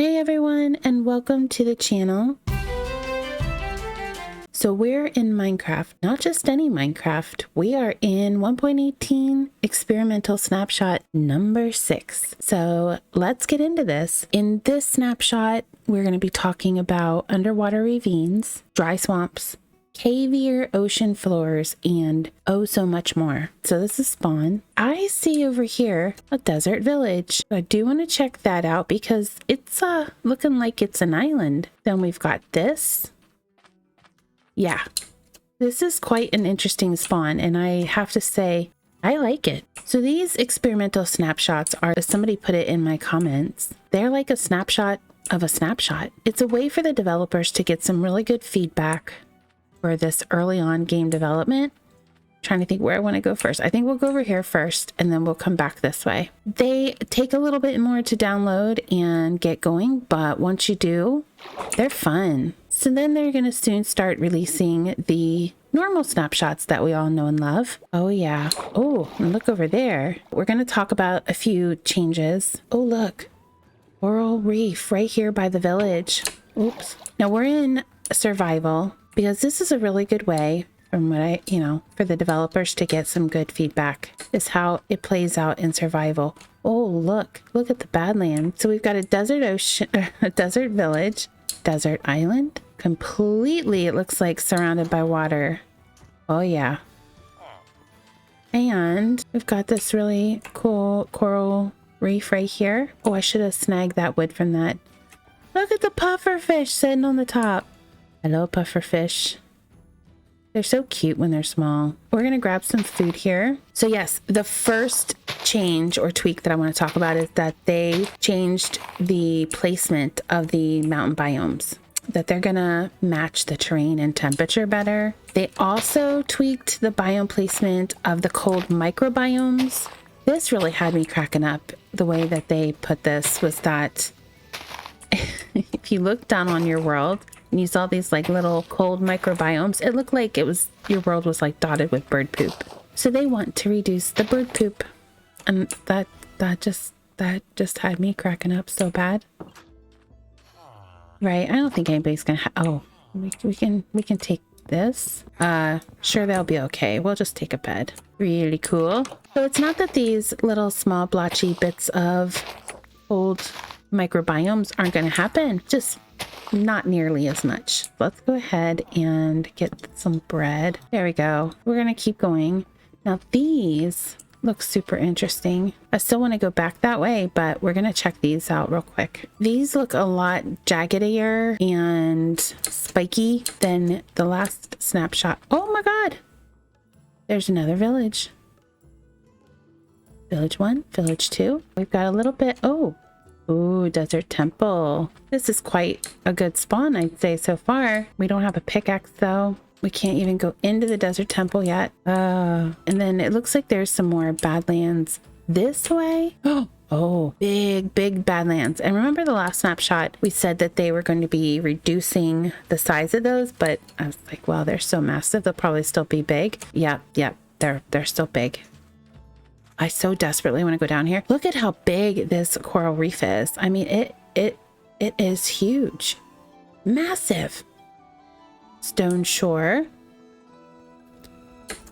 Hey everyone, and welcome to the channel. So we're in Minecraft, not just any Minecraft. We are in 1.18 Experimental Snapshot number 6. So let's get into this. In this snapshot, we're going to be talking about underwater ravines, dry swamps, cavier ocean floors, and oh so much more. So this is spawn. I see over here a desert village. I do want to check that out because it's looking like it's an island. Then we've got this. Yeah, this is quite an interesting spawn, and I have to say I like it. So these experimental snapshots are, as somebody put it in my comments, they're like a snapshot of a snapshot. It's a way for the developers to get some really good feedback for this early on game development. I'm trying to think where I want to go first. I think we'll go over here first and then we'll come back this way. They take a little bit more to download and get going, but once you do, they're fun. So then they're going to soon start releasing the normal snapshots that we all know and love. Oh yeah. Oh, and look over there. We're going to talk about a few changes. Oh, look. Coral reef right here by the village. Oops. Now we're in survival, because this is a really good way, from what I, for the developers to get some good feedback, is how it plays out in survival. Oh, look at the Badlands. So we've got a desert ocean, a desert village, desert island, completely, it looks like, surrounded by water. Oh yeah. And we've got this really cool coral reef right here. Oh, I should have snagged that wood from that. Look at the pufferfish sitting on the top. Hello, pufferfish. They're so cute when they're small. We're going to grab some food here. So yes, the first change or tweak that I want to talk about is that they changed the placement of the mountain biomes, that they're going to match the terrain and temperature better. They also tweaked the biome placement of the cold microbiomes. This really had me cracking up. The way that they put this was that if you look down on your world, and you saw these like little cold microbiomes, it looked like your world was like dotted with bird poop. So they want to reduce the bird poop, and that just had me cracking up so bad. Right? I don't think anybody's gonna. Oh, we can take this. Sure, they'll be okay. We'll just take a bed. Really cool. So it's not that these little small blotchy bits of old microbiomes aren't going to happen, just not nearly as much. Let's go ahead and get some bread. There we go. We're going to keep going. Now these look super interesting. I still want to go back that way, but we're going to check these out real quick. These look a lot jaggedier and spiky than the last snapshot. Oh my god, there's another village. Village 1, village 2. We've got a little bit. Ooh, desert temple. This is quite a good spawn, I'd say, so far. We don't have a pickaxe though. We can't even go into the desert temple yet. And then it looks like there's some more badlands this way. Oh, big badlands. And remember the last snapshot, we said that they were going to be reducing the size of those, but I was like, well, they're so massive, they'll probably still be big. Yep, they're still big. I so desperately want to go down here. Look at how big this coral reef is. I mean, it is huge. Massive. Stone shore.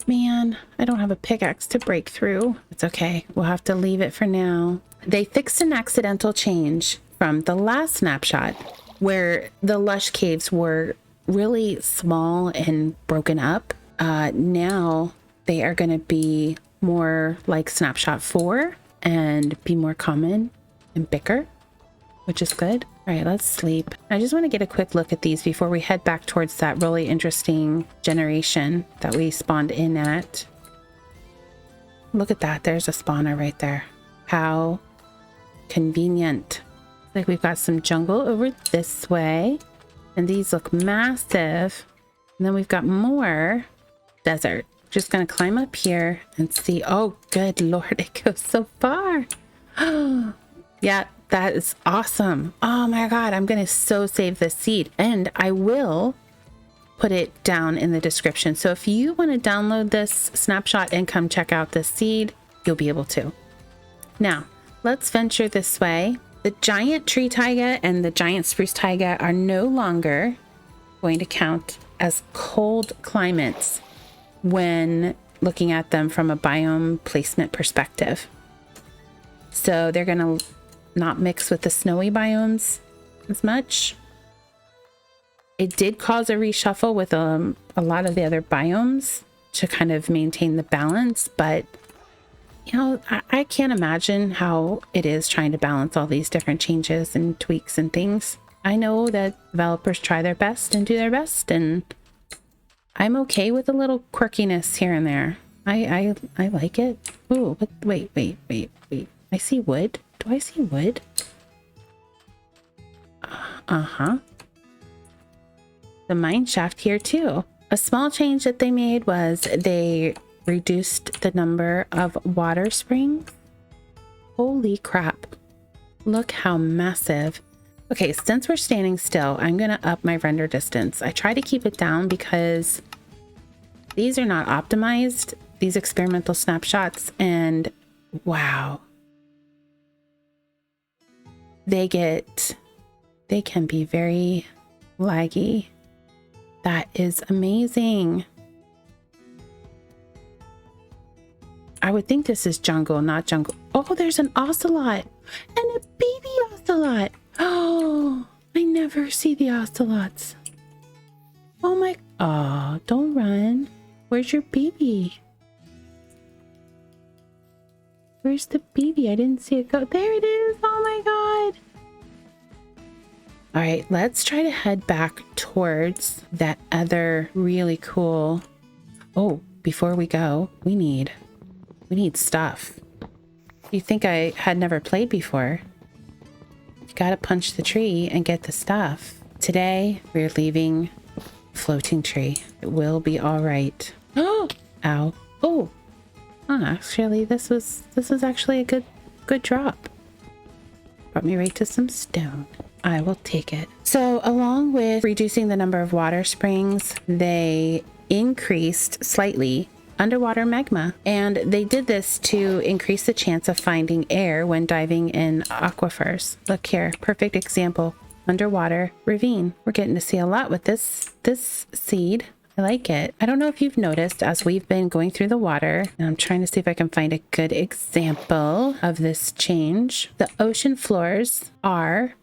Man, I don't have a pickaxe to break through. It's okay. We'll have to leave it for now. They fixed an accidental change from the last snapshot where the Lush Caves were really small and broken up. Now they are going to be more like snapshot 4 and be more common and bigger, which is good. All right, let's sleep. I just want to get a quick look at these before we head back towards that really interesting generation that we spawned in at. Look at that. There's a spawner right there. How convenient. Like we've got some jungle over this way, and these look massive. And then we've got more desert. Just gonna climb up here and see. Oh, good lord, it goes so far. Yeah, that is awesome. Oh my god, I'm gonna so save this seed, and I will put it down in the description. So if you want to download this snapshot and come check out this seed, you'll be able to. Now let's venture this way. The giant tree taiga and the giant spruce taiga are no longer going to count as cold climates when looking at them from a biome placement perspective. So they're going to not mix with the snowy biomes as much. It did cause a reshuffle with a lot of the other biomes to kind of maintain the balance, but you know, I can't imagine how it is trying to balance all these different changes and tweaks and things. I know that developers try their best and do their best, and I'm okay with a little quirkiness here and there. I like it. Ooh, but wait. I see wood. Do I see wood? Uh-huh. The mine shaft here too. A small change that they made was they reduced the number of water springs. Holy crap. Look how massive. Okay, since we're standing still, I'm going to up my render distance. I try to keep it down because these are not optimized, these experimental snapshots, and wow. They can be very laggy. That is amazing. I would think this is jungle, not jungle. Oh, there's an ocelot and a baby ocelot. Oh, I never see the ocelots. Oh my, oh, don't run. Where's your baby? Where's the baby? I didn't see it go. There it is. Oh my God. All right, let's try to head back towards that other really cool. Oh, before we go, we need stuff. You think I had never played before? You gotta punch the tree and get the stuff. Today, we're leaving floating tree. It will be all right. Oh, ow. Oh, actually, this was actually a good drop. Brought me right to some stone. I will take it. So along with reducing the number of water springs, they increased slightly underwater magma, and they did this to increase the chance of finding air when diving in aquifers. Look here, perfect example. Underwater ravine. We're getting to see a lot with this seed. I like it. I don't know if you've noticed as we've been going through the water, and I'm trying to see if I can find a good example of this change. The ocean floors are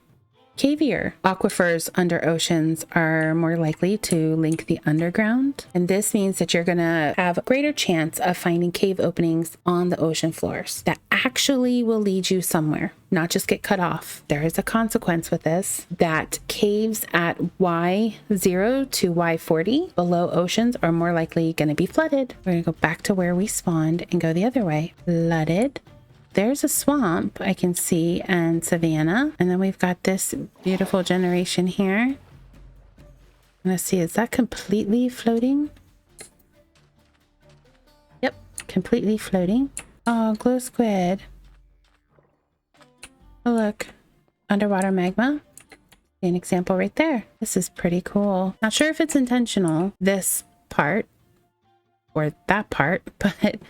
cavier. Aquifers under oceans are more likely to link the underground, and this means that you're gonna have a greater chance of finding cave openings on the ocean floors that actually will lead you somewhere, not just get cut off. There is a consequence with this, that caves at Y0 to Y40 below oceans are more likely going to be flooded. We're gonna go back to where we spawned and go the other way. Flooded. There's a swamp I can see and savanna. And then we've got this beautiful generation here. Let's see, is that completely floating? Yep, completely floating. Oh, glow squid. Oh, look, underwater magma. An example right there. This is pretty cool. Not sure if it's intentional, this part or that part, but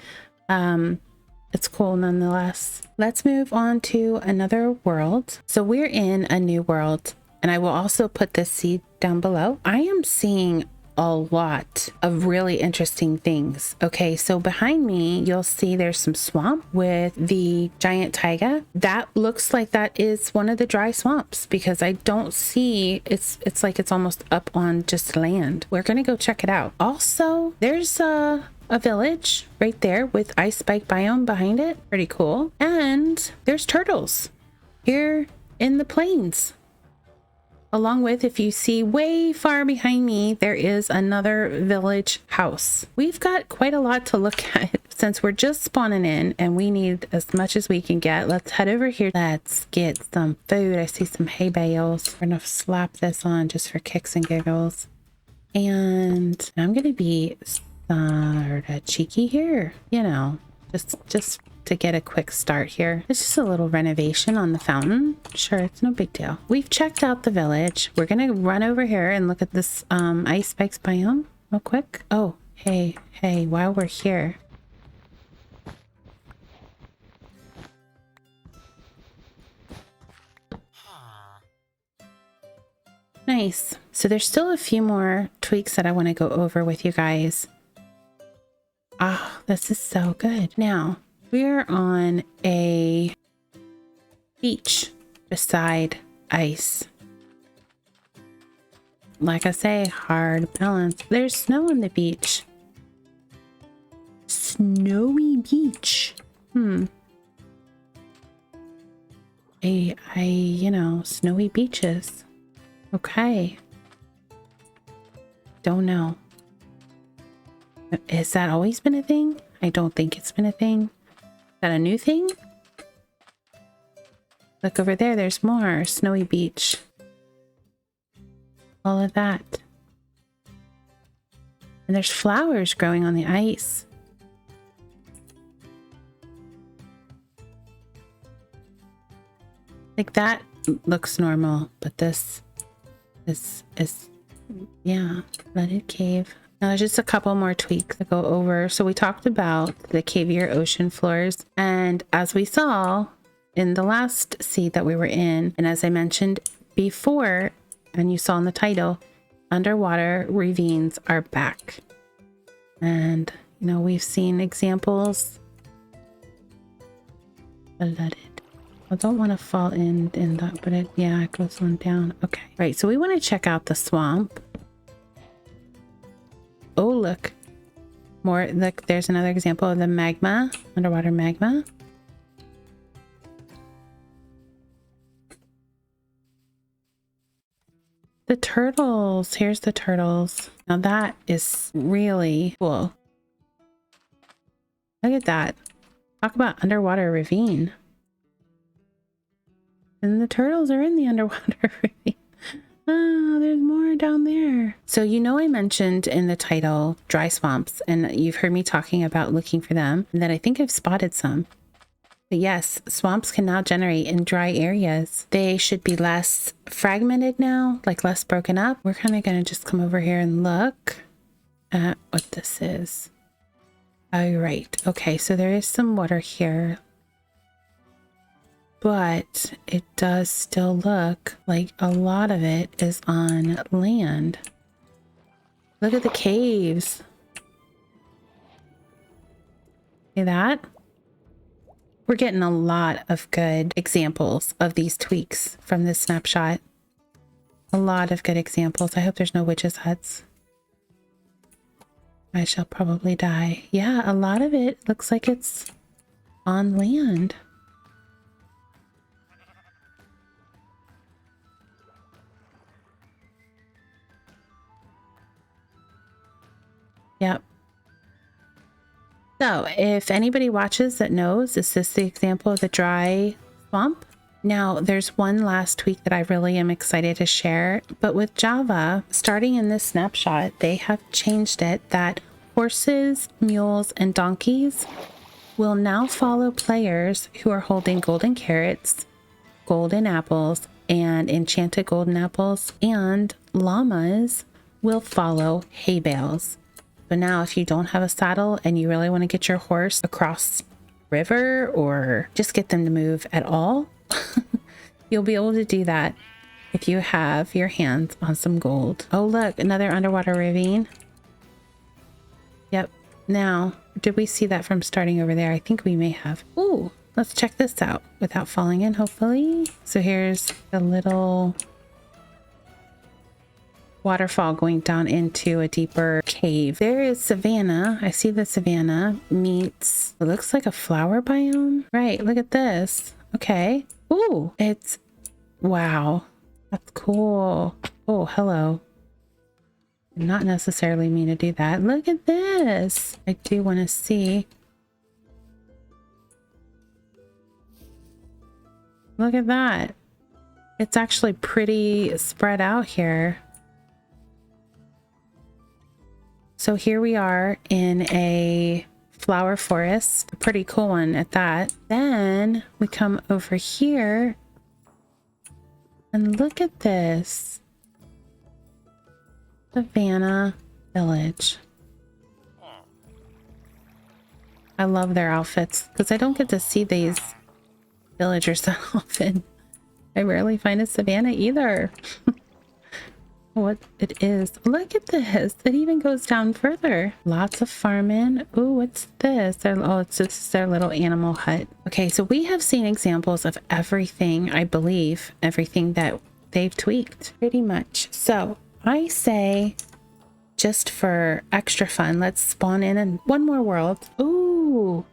it's cool nonetheless. Let's move on to another world. So we're in a new world, and I will also put this seed down below. I am seeing a lot of really interesting things. Okay, so behind me, you'll see there's some swamp with the giant taiga. That looks like that is one of the dry swamps because I don't see, it's like it's almost up on just land. We're gonna go check it out. Also, there's a village right there with ice spike biome behind it. Pretty cool. And there's turtles here in the plains. Along with, if you see way far behind me, there is another village house. We've got quite a lot to look at since we're just spawning in and we need as much as we can get. Let's head over here. Let's get some food. I see some hay bales. We're gonna slap this on just for kicks and giggles. And I'm gonna be sort of cheeky here, you know, just to get a quick start here. It's just a little renovation on the fountain. Sure, it's no big deal. We've checked out the village. We're gonna run over here and look at this ice spikes biome real quick. Oh, hey, while we're here, Nice. So there's still a few more tweaks that I want to go over with you guys. Ah, this is so good. Now, we're on a beach beside ice. Like I say, hard balance. There's snow on the beach. Snowy beach. You know, snowy beaches. Okay. Don't know. Has that always been a thing? I don't think it's been a thing. Is that a new thing? Look over there, there's more. Snowy beach. All of that. And there's flowers growing on the ice. Like that looks normal, but this is yeah, flooded cave. Now there's just a couple more tweaks to go over. So we talked about the cavier ocean floors, and as we saw in the last seed that we were in, and as I mentioned before, and you saw in the title, underwater ravines are back. And you know, we've seen examples. Flooded. I don't want to fall in that, but it goes on down. Okay, right. So we want to check out the swamp. Oh, look. More, look, there's another example of the magma, underwater magma. The turtles. Here's the turtles. Now that is really cool. Look at that. Talk about underwater ravine. And the turtles are in the underwater ravine. Oh, there's more down there. So, you know, I mentioned in the title dry swamps, and you've heard me talking about looking for them, and that I think I've spotted some. But yes, swamps can now generate in dry areas. They should be less fragmented now, like less broken up. We're kind of going to just come over here and look at what this is. Oh, right. Okay, so there is some water here. But it does still look like a lot of it is on land. Look at the caves. See that? We're getting a lot of good examples of these tweaks from this snapshot. A lot of good examples. I hope there's no witches' huts. I shall probably die. Yeah, a lot of it looks like it's on land. Yep. So if anybody watches that knows, is this the example of the dry swamp? Now there's one last tweak that I really am excited to share, but with Java, starting in this snapshot, they have changed it that horses, mules, and donkeys will now follow players who are holding golden carrots, golden apples, and enchanted golden apples, and llamas will follow hay bales. So now if you don't have a saddle and you really want to get your horse across river or just get them to move at all, you'll be able to do that if you have your hands on some gold. Oh, look, another underwater ravine. Yep. Now, did we see that from starting over there? I think we may have. Ooh, let's check this out without falling in, hopefully. So here's a little waterfall going down into a deeper cave. There is savanna. I see the savanna meets, it looks like a flower biome. Right, look at this. Okay. Ooh, it's, wow. That's cool. Oh, hello. Did not necessarily mean to do that. Look at this. I do want to see. Look at that. It's actually pretty spread out here. So here we are in a flower forest, a pretty cool one at that. Then we come over here and look at this. Havana Village. I love their outfits because I don't get to see these villagers that often. I rarely find a savanna either. what it is. Look at this. It even goes down further. Lots of farming. Ooh, what's this? Oh, it's just their little animal hut. Okay, so we have seen examples of everything, I believe, everything that they've tweaked pretty much. So I say, just for extra fun, let's spawn in one more world. Ooh,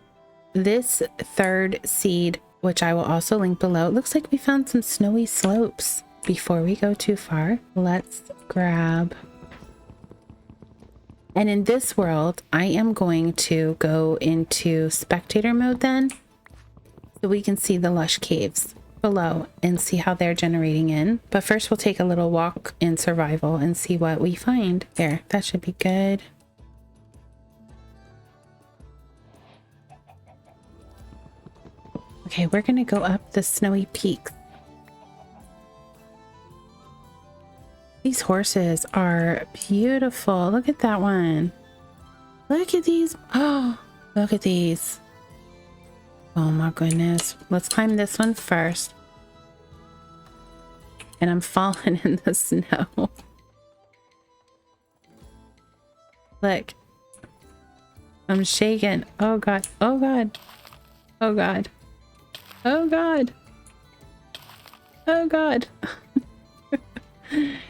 this third seed, which I will also link below. It looks like we found some snowy slopes. Before we go too far, let's grab. And in this world, I am going to go into spectator mode then, so we can see the Lush Caves below and see how they're generating in. But first we'll take a little walk in survival and see what we find. There, that should be good. Okay, we're gonna go up the snowy peaks. These horses are beautiful. Look at that one. Look at these. Oh, look at these. Oh my goodness. Let's climb this one first. And I'm falling in the snow. Look. I'm shaking. Oh God. Oh God. Oh God. Oh God. Oh God.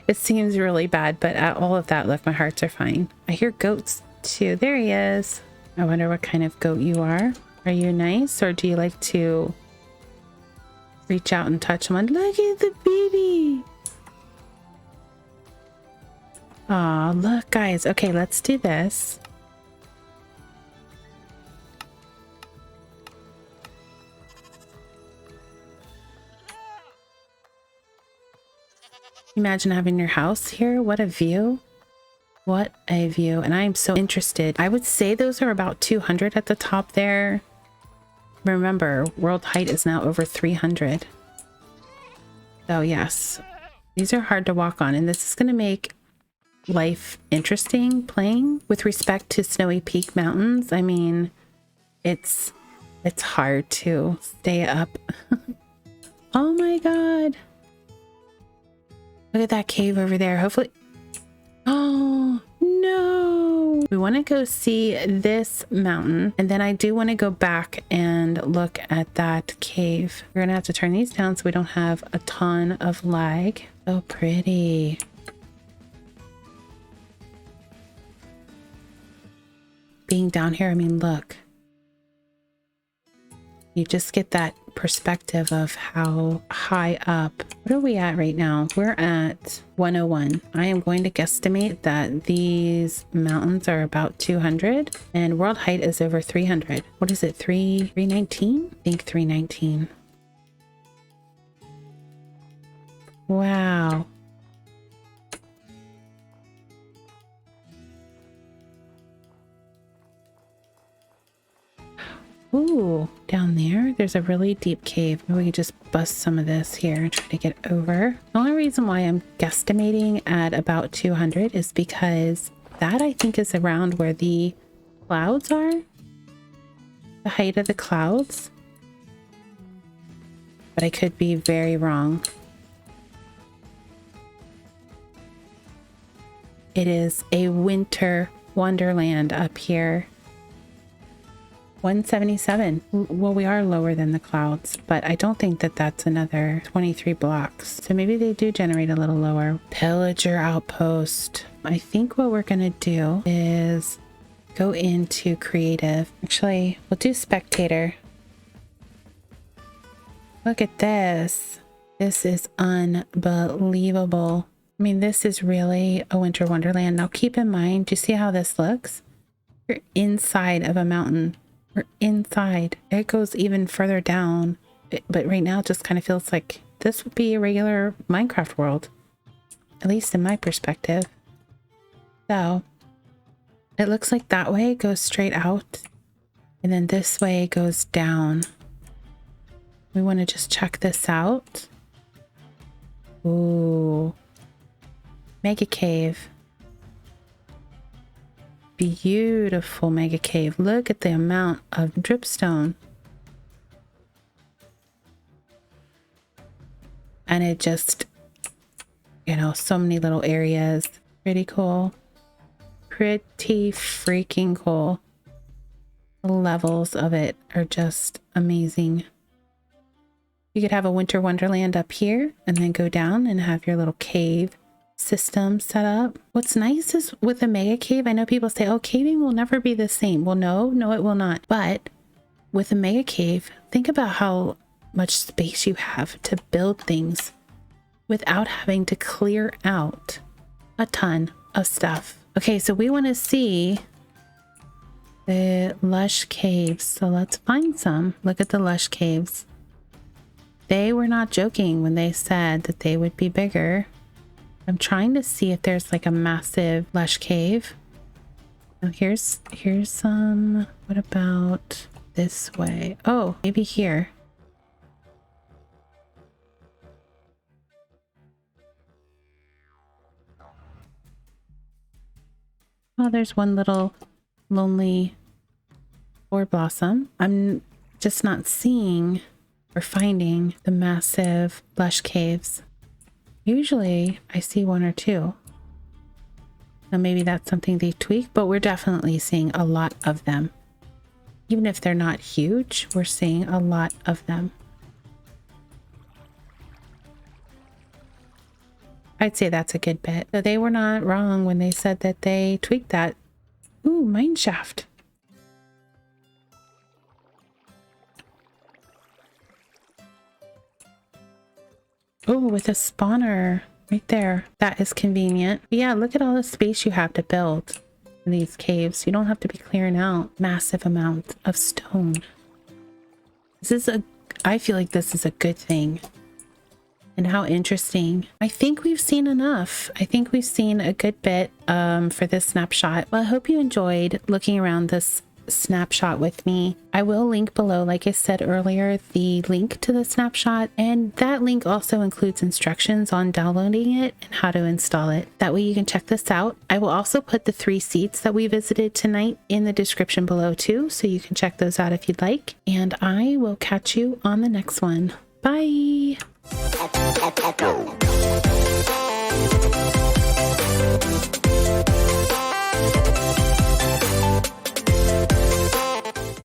It seems really bad, but at all of that, look, my hearts are fine. I hear goats too. There he is. I wonder what kind of goat you are. Are you nice, or do you like to reach out and touch someone? Look at the baby. Aw, look, guys. Okay, let's do this. Imagine having your house here. What a view. What a view. And I am so interested. I would say those are about 200 at the top there. Remember, world height is now over 300. So yes, these are hard to walk on. And this is going to make life interesting playing. With respect to Snowy Peak Mountains, I mean, it's hard to stay up. Oh my God. Look at that cave over there. Hopefully. Oh no. We want to go see this mountain, and then I do want to go back and look at that cave. We're gonna have to turn these down so we don't have a ton of lag. So pretty. Being down here, I mean, look. You just get that perspective of how high up. What are we at right now? We're at 101. I am going to guesstimate that these mountains are about 200 and world height is over 300. What is it? 319? I think 319. Wow. Ooh, down there's a really deep cave. Maybe we can just bust some of this here and try to get over. The only reason why I'm guesstimating at about 200 is because that I think is around where the clouds are. The height of the clouds. But I could be very wrong. It is a winter wonderland up here. 177. Well, we are lower than the clouds, but I don't think that that's another 23 blocks. So maybe they do generate a little lower. Pillager outpost. I think what we're gonna do is go into creative. Actually, we'll do spectator. Look at this. This is unbelievable. I mean, this is really a winter wonderland. Now keep in mind, do you see how this looks? You're inside of a mountain. We're inside. It goes even further down, but right now it just kind of feels like this would be a regular Minecraft world, at least in my perspective. So it looks like that way goes straight out, and then this way goes down. We want to just check this out. Ooh, mega cave. Beautiful mega cave. Look at the amount of dripstone. And it just you know, so many little areas. Pretty cool. Pretty freaking cool. The levels of it are just amazing. You could have a winter wonderland up here and then go down and have your little cave system set up. What's nice is with a mega cave, I know people say, oh, caving will never be the same. Well, no, it will not. But with a mega cave, think about how much space you have to build things without having to clear out a ton of stuff. Okay, so we want to see the Lush Caves. So let's find some. Look at the Lush Caves. They were not joking when they said that they would be bigger. I'm trying to see if there's like a massive Lush Cave. Now here's some. What about this way? Oh, maybe here. Oh, there's one little lonely boar blossom. I'm just not seeing or finding the massive Lush Caves. Usually I see one or two. Now maybe that's something they tweak, but we're definitely seeing a lot of them. Even if they're not huge, we're seeing a lot of them. I'd say that's a good bit. So they were not wrong when they said that they tweaked that. Ooh, mine shaft. Oh, with a spawner right there. That is convenient. But yeah, look at all the space you have to build in these caves. You don't have to be clearing out massive amounts of stone. I feel like this is a good thing. And how interesting. I think we've seen enough. I think we've seen a good bit for this snapshot. Well, I hope you enjoyed looking around this snapshot with me. I will link below, like I said earlier, the link to the snapshot, and that link also includes instructions on downloading it and how to install it. That way you can check this out. I will also put the 3 seats that we visited tonight in the description below too, so you can check those out if you'd like. And I will catch you on the next one. Bye!